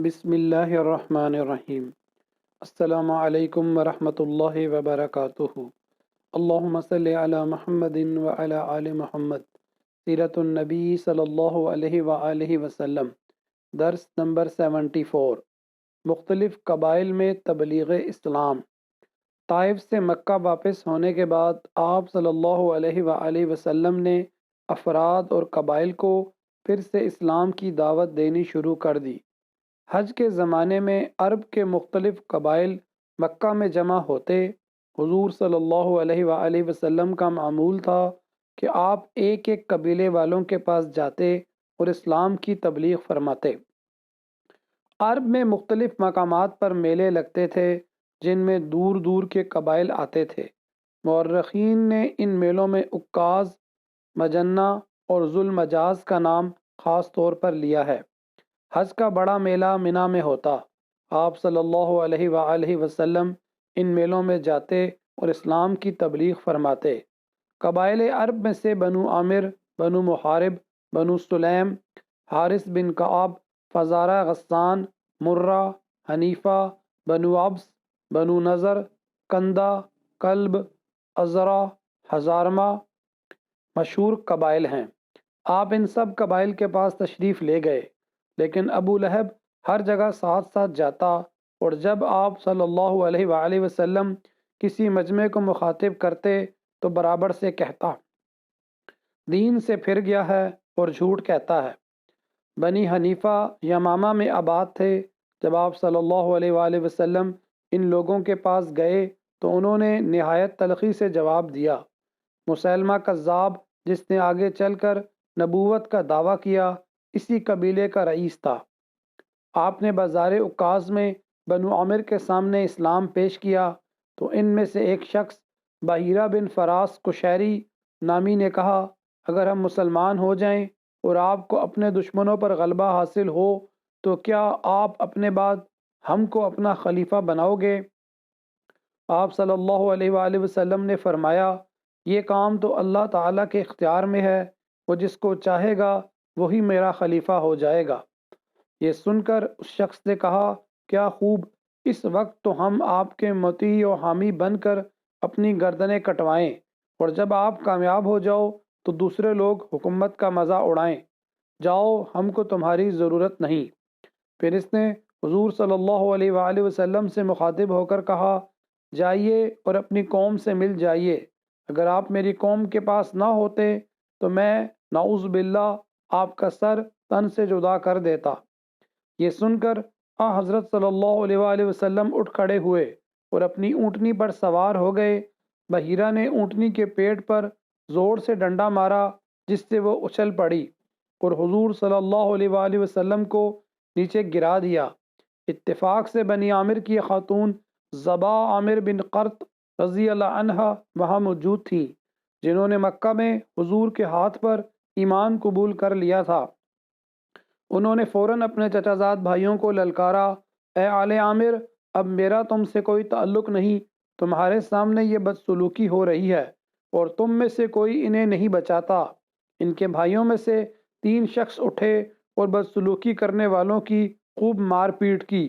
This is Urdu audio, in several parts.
بسم اللہ الرحمن الرحیم۔ السلام علیکم ورحمۃ اللہ وبرکاتہ۔ اللہم صلی علی محمد وعلی آل محمد۔ سیرت النبی صلی اللہ علیہ وآلہ وسلم۔ درس نمبر 74۔ مختلف قبائل میں تبلیغ اسلام۔ طائف سے مکہ واپس ہونے کے بعد آپ صلی اللہ علیہ وآلہ وسلم نے افراد اور قبائل کو پھر سے اسلام کی دعوت دینی شروع کر دی۔ حج کے زمانے میں عرب کے مختلف قبائل مکہ میں جمع ہوتے۔ حضور صلی اللہ علیہ وآلہ وسلم کا معمول تھا کہ آپ ایک ایک قبیلے والوں کے پاس جاتے اور اسلام کی تبلیغ فرماتے۔ عرب میں مختلف مقامات پر میلے لگتے تھے جن میں دور دور کے قبائل آتے تھے۔ مورخین نے ان میلوں میں عکاظ، مجنہ اور ذوالمجاز کا نام خاص طور پر لیا ہے۔ حج کا بڑا میلہ منا میں ہوتا۔ آپ صلی اللہ علیہ وآلہ وسلم ان میلوں میں جاتے اور اسلام کی تبلیغ فرماتے۔ قبائل عرب میں سے بنو عامر، بنو محارب، بنو سلیم، حارث بن کعب، فزارہ غسان، مرہ، حنیفہ، بنو عبس، بنو نضر، کندہ، کلب، ازرہ، ہزارمہ مشہور قبائل ہیں۔ آپ ان سب قبائل کے پاس تشریف لے گئے، لیکن ابو لہب ہر جگہ ساتھ ساتھ جاتا، اور جب آپ صلی اللہ علیہ وآلہ وسلم کسی مجمع کو مخاطب کرتے تو برابر سے کہتا، دین سے پھر گیا ہے اور جھوٹ کہتا ہے۔ بنی حنیفہ یمامہ میں آباد تھے۔ جب آپ صلی اللہ علیہ وآلہ وسلم ان لوگوں کے پاس گئے تو انہوں نے نہایت تلخی سے جواب دیا۔ مسیلمہ کذاب، جس نے آگے چل کر نبوت کا دعویٰ کیا، اسی قبیلے کا رئیس تھا۔ آپ نے بازار عکاظ میں بنو عامر کے سامنے اسلام پیش کیا تو ان میں سے ایک شخص بحیرہ بن فراس قشیری نامی نے کہا، اگر ہم مسلمان ہو جائیں اور آپ کو اپنے دشمنوں پر غلبہ حاصل ہو تو کیا آپ اپنے بعد ہم کو اپنا خلیفہ بناؤ گے؟ آپ صلی اللہ علیہ وآلہ وسلم نے فرمایا، یہ کام تو اللہ تعالیٰ کے اختیار میں ہے، وہ جس کو چاہے گا وہی میرا خلیفہ ہو جائے گا۔ یہ سن کر اس شخص نے کہا، کیا خوب، اس وقت تو ہم آپ کے مطیع و حامی بن کر اپنی گردنیں کٹوائیں، اور جب آپ کامیاب ہو جاؤ تو دوسرے لوگ حکومت کا مزہ اڑائیں۔ جاؤ، ہم کو تمہاری ضرورت نہیں۔ پھر اس نے حضور صلی اللہ علیہ وآلہ وسلم سے مخاطب ہو کر کہا، جائیے اور اپنی قوم سے مل جائیے۔ اگر آپ میری قوم کے پاس نہ ہوتے تو میں نعوذ باللہ آپ کا سر تن سے جدا کر دیتا۔ یہ سن کر حضرت صلی اللہ علیہ وآلہ وسلم اٹھ کھڑے ہوئے اور اپنی اونٹنی پر سوار ہو گئے۔ بحیرہ نے اونٹنی کے پیٹ پر زور سے ڈنڈا مارا جس سے وہ اچھل پڑی اور حضور صلی اللہ علیہ وآلہ وسلم کو نیچے گرا دیا۔ اتفاق سے بنی عامر کی خاتون زبا عامر بن قرط رضی اللہ عنہا وہاں موجود تھی، جنہوں نے مکہ میں حضور کے ہاتھ پر ایمان قبول کر لیا تھا۔ انہوں نے فوراً اپنے چچا زاد بھائیوں کو للکارا، اے آل عامر، اب میرا تم سے کوئی تعلق نہیں، تمہارے سامنے یہ بدسلوکی ہو رہی ہے اور تم میں سے کوئی انہیں نہیں بچاتا۔ ان کے بھائیوں میں سے 3 شخص اٹھے اور بدسلوکی کرنے والوں کی خوب مار پیٹ کی۔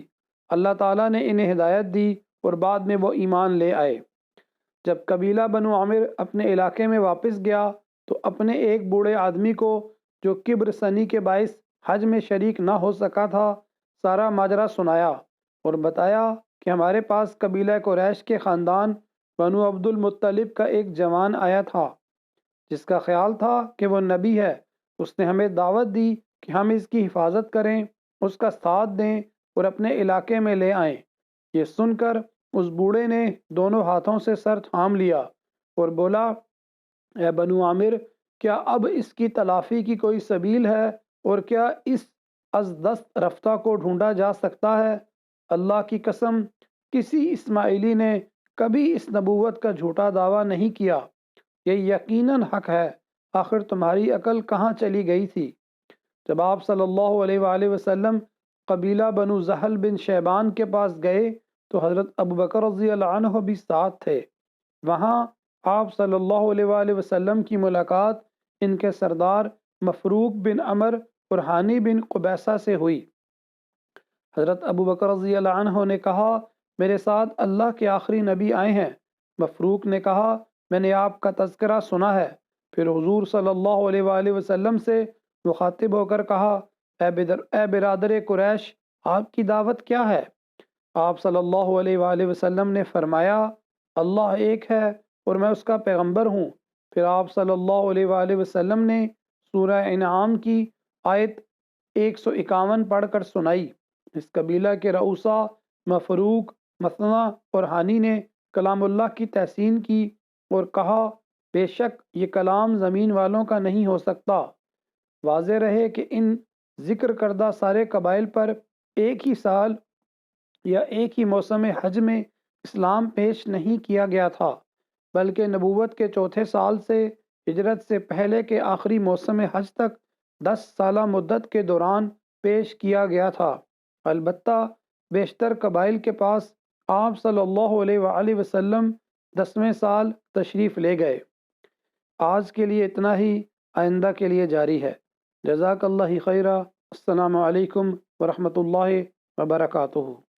اللہ تعالیٰ نے انہیں ہدایت دی اور بعد میں وہ ایمان لے آئے۔ جب قبیلہ بنو عامر اپنے علاقے میں واپس گیا تو اپنے ایک بوڑھے آدمی کو جو کبر سنی کے باعث حج میں شریک نہ ہو سکا تھا سارا ماجرا سنایا اور بتایا کہ ہمارے پاس قبیلہ قریش کے خاندان بنو عبد المطلب کا ایک جوان آیا تھا جس کا خیال تھا کہ وہ نبی ہے۔ اس نے ہمیں دعوت دی کہ ہم اس کی حفاظت کریں، اس کا ساتھ دیں اور اپنے علاقے میں لے آئیں۔ یہ سن کر اس بوڑھے نے دونوں ہاتھوں سے سر تھام لیا اور بولا، اے بنو عامر، کیا اب اس کی تلافی کی کوئی سبیل ہے اور کیا اس از دست رفتہ کو ڈھونڈا جا سکتا ہے؟ اللہ کی قسم، کسی اسماعیلی نے کبھی اس نبوت کا جھوٹا دعویٰ نہیں کیا، یہ یقیناً حق ہے۔ آخر تمہاری عقل کہاں چلی گئی تھی؟ جب آپ صلی اللہ علیہ وآلہ وسلم قبیلہ بنو زحل بن شیبان کے پاس گئے تو حضرت ابوبکر رضی اللہ عنہ بھی ساتھ تھے۔ وہاں آپ صلی اللہ علیہ وآلہ وسلم کی ملاقات ان کے سردار مفروق بن عمر اور ہانی بن قبیصہ سے ہوئی۔ حضرت ابو بکر رضی اللہ عنہ نے کہا میرے ساتھ اللہ کے آخری نبی آئے ہیں۔ مفروق نے کہا میں نے آپ کا تذکرہ سنا ہے۔ پھر حضور صلی اللہ علیہ وآلہ وسلم سے مخاطب ہو کر کہا اے برادر قریش، آپ کی دعوت کیا ہے؟ آپ صلی اللہ علیہ وآلہ وسلم نے فرمایا اللہ ایک ہے اور میں اس کا پیغمبر ہوں۔ پھر آپ صلی اللہ علیہ وآلہ وسلم نے سورہ انعام کی آیت 151 پڑھ کر سنائی۔ اس قبیلہ کے رؤسا مفروق، مثنہ اور ہانی نے کلام اللہ کی تحسین کی اور کہا بے شک یہ کلام زمین والوں کا نہیں ہو سکتا۔ واضح رہے کہ ان ذکر کردہ سارے قبائل پر ایک ہی سال یا ایک ہی موسم حج میں اسلام پیش نہیں کیا گیا تھا، بلکہ نبوت کے چوتھے سال سے ہجرت سے پہلے کے آخری موسم حج تک 10 سالہ مدت کے دوران پیش کیا گیا تھا۔ البتہ بیشتر قبائل کے پاس آپ صلی اللہ علیہ وآلہ وسلم 10ویں سال تشریف لے گئے۔ آج کے لیے اتنا ہی، آئندہ کے لیے جاری ہے۔ جزاک اللہ خیرہ۔ السلام علیکم ورحمۃ اللہ وبرکاتہ۔